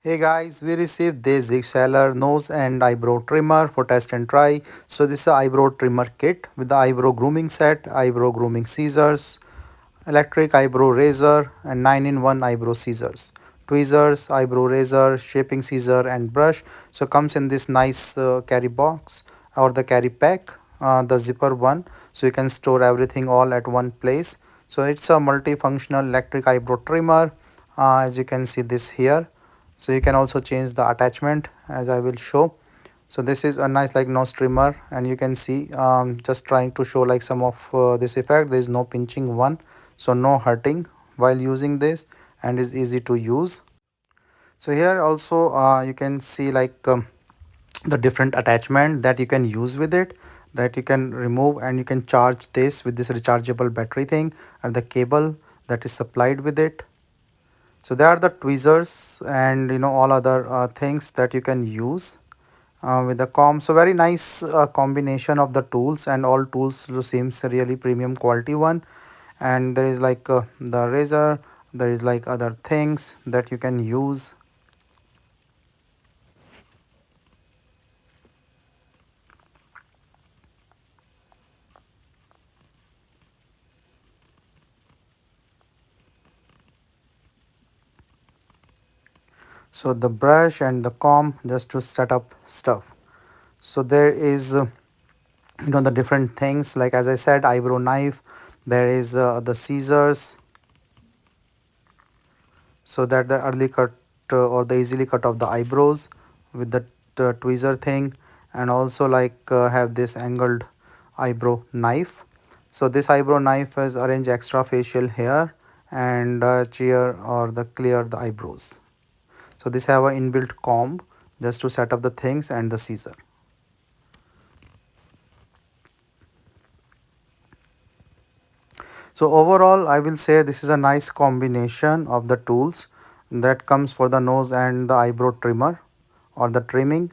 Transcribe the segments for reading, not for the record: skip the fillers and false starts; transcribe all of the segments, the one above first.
Hey guys, we received this XLR nose and eyebrow trimmer for test and try. So this is a eyebrow trimmer kit with the eyebrow grooming set, eyebrow grooming scissors, electric eyebrow razor and 9-in-1 eyebrow scissors. Tweezers, eyebrow razor, shaping scissor and brush. So comes in this nice carry box or the carry pack, the zipper one. So you can store everything all at one place. So it's a multifunctional electric eyebrow trimmer, as you can see this here. So you can also change the attachment as I will show. So this is a nice like nose trimmer, and you can see just trying to show like some of this effect. There is no pinching one, so no hurting while using this, and is easy to use. So here also you can see like the different attachment that you can use with it, that you can remove, and you can charge this with this rechargeable battery thing and the cable that is supplied with it. So there are the tweezers and all other things that you can use with the comb. So very nice combination of the tools, and all tools seems a really premium quality one. And there is like the razor, there is like other things that you can use. So the brush and the comb just to set up stuff. So there is the different things, like as I said, eyebrow knife, there is the scissors, so that the early cut or the easily cut of the eyebrows with the tweezer thing, and also like have this angled eyebrow knife. So this eyebrow knife is arrange extra facial hair and cheer or the clear the eyebrows. So this have a inbuilt comb just to set up the things, and the scissor. So overall I will say this is a nice combination of the tools that comes for the nose and the eyebrow trimmer or the trimming.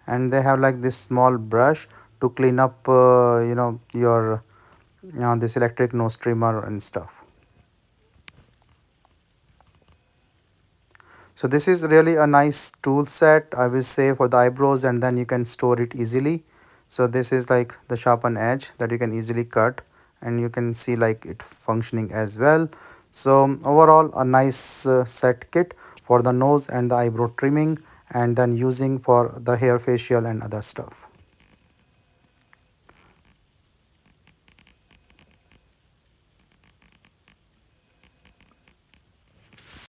And they have like this small brush to clean up your this electric nose trimmer and stuff. So this is really a nice tool set, I will say, for the eyebrows, and then you can store it easily. So this is like the sharpen edge that you can easily cut, and you can see like it functioning as well. So overall a nice set kit for the nose and the eyebrow trimming, and then using for the hair facial and other stuff.